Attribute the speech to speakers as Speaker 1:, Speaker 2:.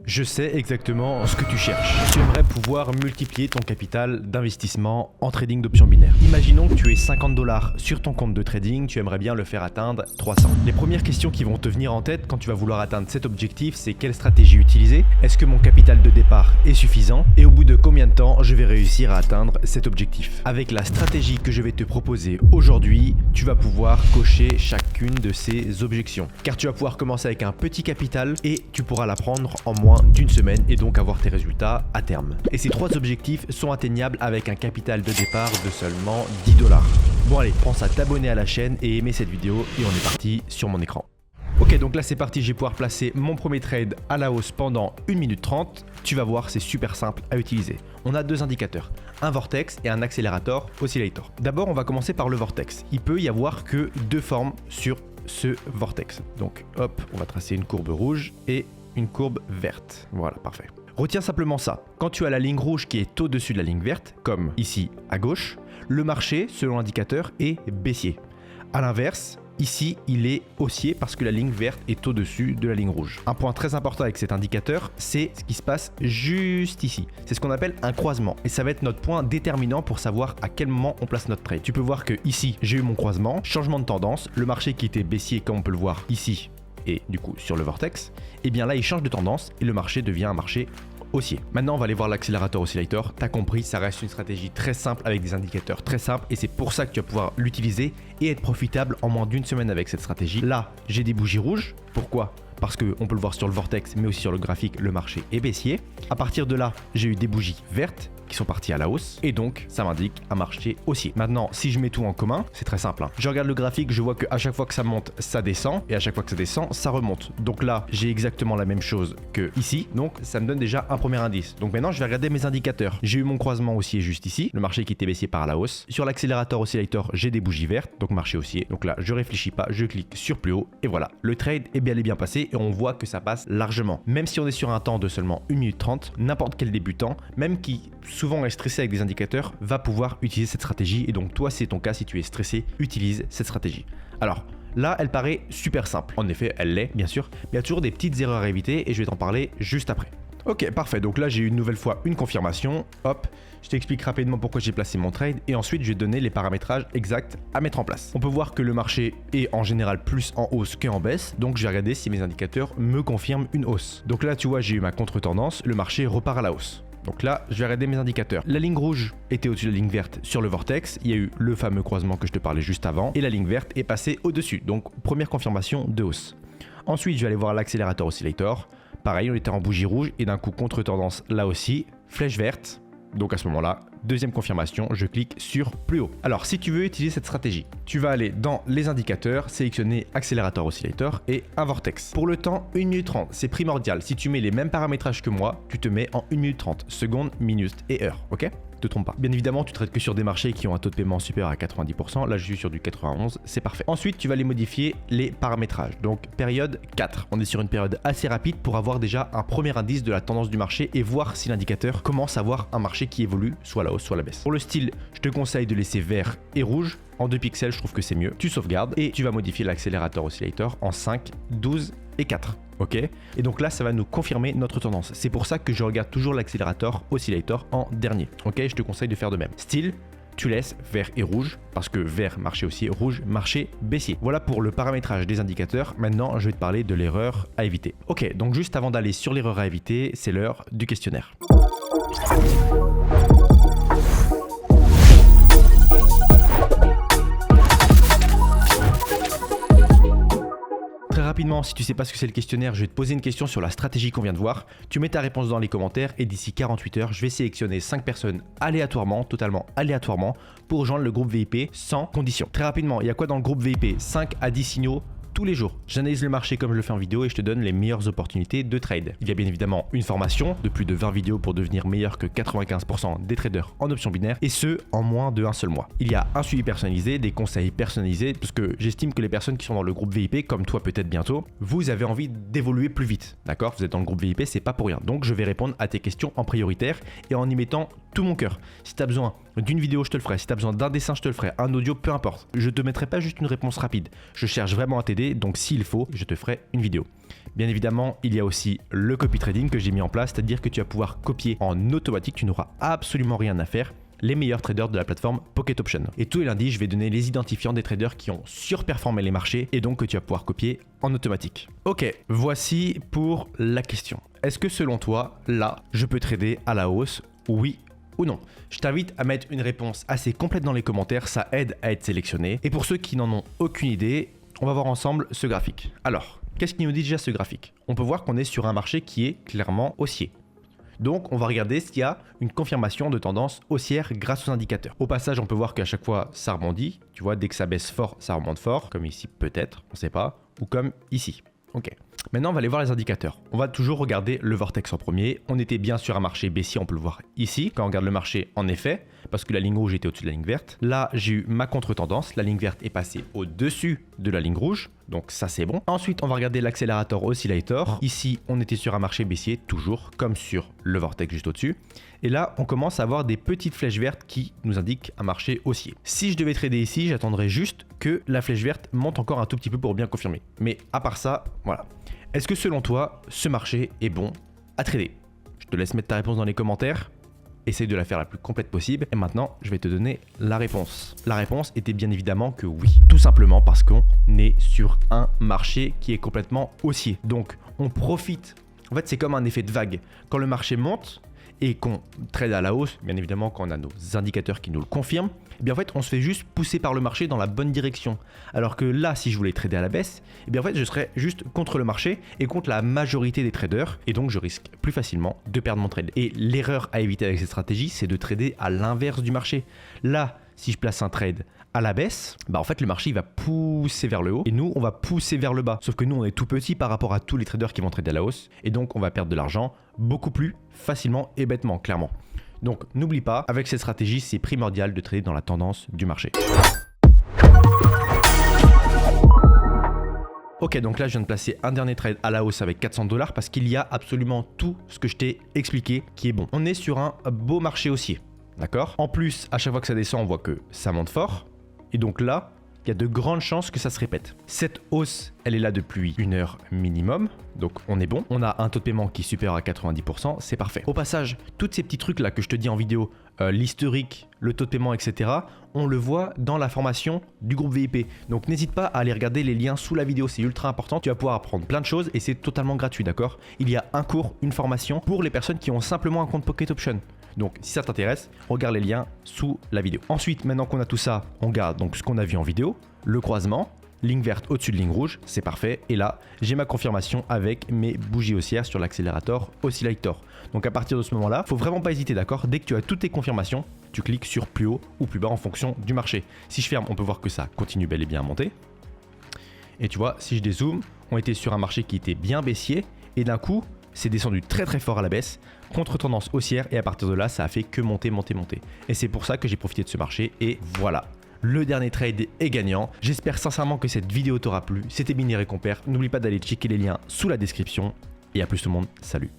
Speaker 1: Je sais exactement ce que tu cherches. Tu aimerais pouvoir multiplier ton capital d'investissement en trading d'options binaires. Imaginons que tu aies 50 $ sur ton compte de trading, tu aimerais bien le faire atteindre 300. Les premières questions qui vont te venir en tête quand tu vas vouloir atteindre cet objectif, c'est quelle stratégie utiliser? Est-ce que mon capital de départ est suffisant? Et au bout de combien de temps je vais réussir à atteindre cet objectif? Avec la stratégie que je vais te proposer aujourd'hui, tu vas pouvoir cocher chacune de ces objections. Car tu vas pouvoir commencer avec un petit capital et tu pourras l'apprendre en moins d'une semaine et donc avoir tes résultats à terme. Et ces 3 objectifs sont atteignables avec un capital de départ de seulement 10 $. Bon allez, pense à t'abonner à la chaîne et aimer cette vidéo et on est parti sur mon écran. Ok, donc là c'est parti, je vais pouvoir placer mon premier trade à la hausse pendant 1 minute 30. Tu vas voir, c'est super simple à utiliser. On a 2 indicateurs, un vortex et un accélérateur oscillator. D'abord, on va commencer par le vortex. Il peut y avoir que 2 formes sur ce vortex. Donc hop, on va tracer une courbe rouge et une courbe verte. Voilà, parfait. Retiens simplement ça. Quand tu as la ligne rouge qui est au-dessus de la ligne verte, comme ici à gauche, le marché, selon l'indicateur, est baissier. A l'inverse, ici, il est haussier parce que la ligne verte est au-dessus de la ligne rouge. Un point très important avec cet indicateur, c'est ce qui se passe juste ici. C'est ce qu'on appelle un croisement. Et ça va être notre point déterminant pour savoir à quel moment on place notre trade. Tu peux voir que ici, j'ai eu mon croisement, changement de tendance, le marché qui était baissier, comme on peut le voir ici, et du coup sur le vortex, et bien là il change de tendance et le marché devient un marché haussier. Maintenant on va aller voir l'accélérateur oscillator. T'as compris, ça reste une stratégie très simple avec des indicateurs très simples et c'est pour ça que tu vas pouvoir l'utiliser et être profitable en moins d'une semaine avec cette stratégie. Là j'ai des bougies rouges. Pourquoi? Parce qu'on peut le voir sur le vortex mais aussi sur le graphique, le marché est baissier. À partir de là j'ai eu des bougies vertes qui sont partis à la hausse et donc ça m'indique un marché haussier. Maintenant si je mets tout en commun, c'est très simple, hein. Je regarde le graphique, je vois qu'à chaque fois que ça monte ça descend et à chaque fois que ça descend ça remonte. Donc là j'ai exactement la même chose que ici, donc ça me donne déjà un premier indice. Donc maintenant je vais regarder mes indicateurs. J'ai eu mon croisement haussier juste ici, le marché qui était baissier par la hausse. Sur l'accélérateur oscillator j'ai des bougies vertes, donc marché haussier. Donc là je réfléchis pas, je clique sur plus haut et voilà, le trade est bel et bien passé et on voit que ça passe largement. Même si on est sur un temps de seulement 1 minute 30, n'importe quel débutant, même qui souvent est stressé avec des indicateurs, va pouvoir utiliser cette stratégie. Et donc toi, c'est ton cas, si tu es stressé, utilise cette stratégie. Alors là, elle paraît super simple. En effet, elle l'est, bien sûr, mais il y a toujours des petites erreurs à éviter et je vais t'en parler juste après. Ok, parfait. Donc là, j'ai eu une nouvelle fois une confirmation. Hop, je t'explique rapidement pourquoi j'ai placé mon trade et ensuite je vais donner les paramétrages exacts à mettre en place. On peut voir que le marché est en général plus en hausse qu'en baisse, donc je vais regarder si mes indicateurs me confirment une hausse. Donc là, tu vois, j'ai eu ma contre-tendance, le marché repart à la hausse. Donc là, je vais regarder mes indicateurs. La ligne rouge était au-dessus de la ligne verte sur le vortex. Il y a eu le fameux croisement que je te parlais juste avant. Et la ligne verte est passée au-dessus. Donc, première confirmation de hausse. Ensuite, je vais aller voir l'accélérateur oscillator. Pareil, on était en bougie rouge et d'un coup, contre-tendance là aussi. Flèche verte. Donc à ce moment-là, deuxième confirmation, je clique sur plus haut. Alors si tu veux utiliser cette stratégie, tu vas aller dans les indicateurs, sélectionner accélérateur oscillator et un vortex. Pour le temps, 1 minute 30, c'est primordial. Si tu mets les mêmes paramétrages que moi, tu te mets en 1 minute 30, secondes, minutes et heures, ok? Te trompe pas. Bien évidemment, tu traites que sur des marchés qui ont un taux de paiement supérieur à 90%. Là, je suis sur du 91, c'est parfait. Ensuite, tu vas aller modifier les paramétrages. Donc, période 4. On est sur une période assez rapide pour avoir déjà un premier indice de la tendance du marché et voir si l'indicateur commence à avoir un marché qui évolue, soit à la hausse, soit à la baisse. Pour le style, je te conseille de laisser vert et rouge. En 2 pixels, je trouve que c'est mieux. Tu sauvegardes et tu vas modifier l'accélérateur oscillator en 5, 12 et 4. Ok, et donc là ça va nous confirmer notre tendance. C'est pour ça que je regarde toujours l'accélérateur oscillator en dernier. Ok, je te conseille de faire de même. Style, tu laisses vert et rouge parce que vert marché haussier, rouge marché baissier. Voilà pour le paramétrage des indicateurs. Maintenant je vais te parler de l'erreur à éviter. Ok, donc juste avant d'aller sur l'erreur à éviter, c'est l'heure du questionnaire. Rapidement, si tu sais pas ce que c'est le questionnaire, je vais te poser une question sur la stratégie qu'on vient de voir. Tu mets ta réponse dans les commentaires et d'ici 48 heures, je vais sélectionner 5 personnes aléatoirement, totalement aléatoirement, pour rejoindre le groupe VIP sans condition. Très rapidement, il y a quoi dans le groupe VIP? 5 à 10 signaux tous les jours. J'analyse le marché comme je le fais en vidéo et je te donne les meilleures opportunités de trade. Il y a bien évidemment une formation de plus de 20 vidéos pour devenir meilleur que 95% des traders en options binaires et ce en moins de un seul mois. Il y a un suivi personnalisé, des conseils personnalisés parce que j'estime que les personnes qui sont dans le groupe VIP, comme toi peut-être bientôt, vous avez envie d'évoluer plus vite. D'accord? Vous êtes dans le groupe VIP, c'est pas pour rien. Donc je vais répondre à tes questions en prioritaire et en y mettant tout mon cœur. Si tu as besoin d'une vidéo, je te le ferai. Si tu as besoin d'un dessin, je te le ferai. Un audio, peu importe. Je te mettrai pas juste une réponse rapide. Je cherche vraiment à t'aider, donc s'il faut, je te ferai une vidéo. Bien évidemment, il y a aussi le copy trading que j'ai mis en place, c'est-à-dire que tu vas pouvoir copier en automatique, tu n'auras absolument rien à faire, les meilleurs traders de la plateforme Pocket Option. Et tous les lundis, je vais donner les identifiants des traders qui ont surperformé les marchés et donc que tu vas pouvoir copier en automatique. Ok, voici pour la question. Est-ce que selon toi, là, je peux trader à la hausse, oui ou non? Je t'invite à mettre une réponse assez complète dans les commentaires, ça aide à être sélectionné. Et pour ceux qui n'en ont aucune idée, on va voir ensemble ce graphique. Alors, qu'est-ce qu'il nous dit déjà ce graphique? On peut voir qu'on est sur un marché qui est clairement haussier. Donc on va regarder s'il y a une confirmation de tendance haussière grâce aux indicateurs. Au passage, on peut voir qu'à chaque fois ça rebondit. Tu vois, dès que ça baisse fort, ça remonte fort, comme ici peut-être, on ne sait pas, ou comme ici. Ok. Maintenant, on va aller voir les indicateurs. On va toujours regarder le vortex en premier. On était bien sur un marché baissier, on peut le voir ici. Quand on regarde le marché, en effet, parce que la ligne rouge était au-dessus de la ligne verte. Là, j'ai eu ma contre-tendance. La ligne verte est passée au-dessus de la ligne rouge. Donc ça, c'est bon. Ensuite, on va regarder l'accélérateur oscillator. Ici, on était sur un marché baissier, toujours, comme sur le vortex juste au-dessus. Et là, on commence à avoir des petites flèches vertes qui nous indiquent un marché haussier. Si je devais trader ici, j'attendrais juste que la flèche verte monte encore un tout petit peu pour bien confirmer. Mais à part ça, voilà. Est-ce que selon toi, ce marché est bon à trader? Je te laisse mettre ta réponse dans les commentaires. Essaye de la faire la plus complète possible. Et maintenant, je vais te donner la réponse. La réponse était bien évidemment que oui. Tout simplement parce qu'on est sur un marché qui est complètement haussier. Donc, on profite. En fait, c'est comme un effet de vague. Quand le marché monte et qu'on trade à la hausse, bien évidemment, quand on a nos indicateurs qui nous le confirment, eh bien en fait, on se fait juste pousser par le marché dans la bonne direction. Alors que là, si je voulais trader à la baisse, eh bien en fait, je serais juste contre le marché et contre la majorité des traders. Et donc, je risque plus facilement de perdre mon trade. Et l'erreur à éviter avec cette stratégie, c'est de trader à l'inverse du marché. Là, si je place un trade à la baisse, bah en fait le marché il va pousser vers le haut et nous on va pousser vers le bas. Sauf que nous on est tout petit par rapport à tous les traders qui vont trader à la hausse et donc on va perdre de l'argent beaucoup plus facilement et bêtement, clairement. Donc n'oublie pas, avec cette stratégie c'est primordial de trader dans la tendance du marché. Ok, donc là je viens de placer un dernier trade à la hausse avec 400 $ parce qu'il y a absolument tout ce que je t'ai expliqué qui est bon. On est sur un beau marché haussier, d'accord? En plus, à chaque fois que ça descend, on voit que ça monte fort. Et donc là, il y a de grandes chances que ça se répète. Cette hausse, elle est là depuis 1 heure minimum, donc on est bon. On a un taux de paiement qui est supérieur à 90%, c'est parfait. Au passage, tous ces petits trucs là que je te dis en vidéo, l'historique, le taux de paiement, etc., on le voit dans la formation du groupe VIP. Donc n'hésite pas à aller regarder les liens sous la vidéo, c'est ultra important. Tu vas pouvoir apprendre plein de choses et c'est totalement gratuit, d'accord? Il y a un cours, une formation pour les personnes qui ont simplement un compte Pocket Option. Donc si ça t'intéresse, regarde les liens sous la vidéo. Ensuite, maintenant qu'on a tout ça, on garde donc ce qu'on a vu en vidéo, le croisement, ligne verte au-dessus de ligne rouge, c'est parfait. Et là, j'ai ma confirmation avec mes bougies haussières sur l'accélérateur oscillator. Donc à partir de ce moment-là, faut vraiment pas hésiter, d'accord? Dès que tu as toutes tes confirmations, tu cliques sur plus haut ou plus bas en fonction du marché. Si je ferme, on peut voir que ça continue bel et bien à monter. Et tu vois, si je dézoome, on était sur un marché qui était bien baissier et d'un coup, c'est descendu très très fort à la baisse, contre tendance haussière et à partir de là, ça a fait que monter, monter, monter. Et c'est pour ça que j'ai profité de ce marché et voilà. Le dernier trade est gagnant. J'espère sincèrement que cette vidéo t'aura plu. C'était Binary Compère. N'oublie pas d'aller checker les liens sous la description. Et à plus tout le monde. Salut.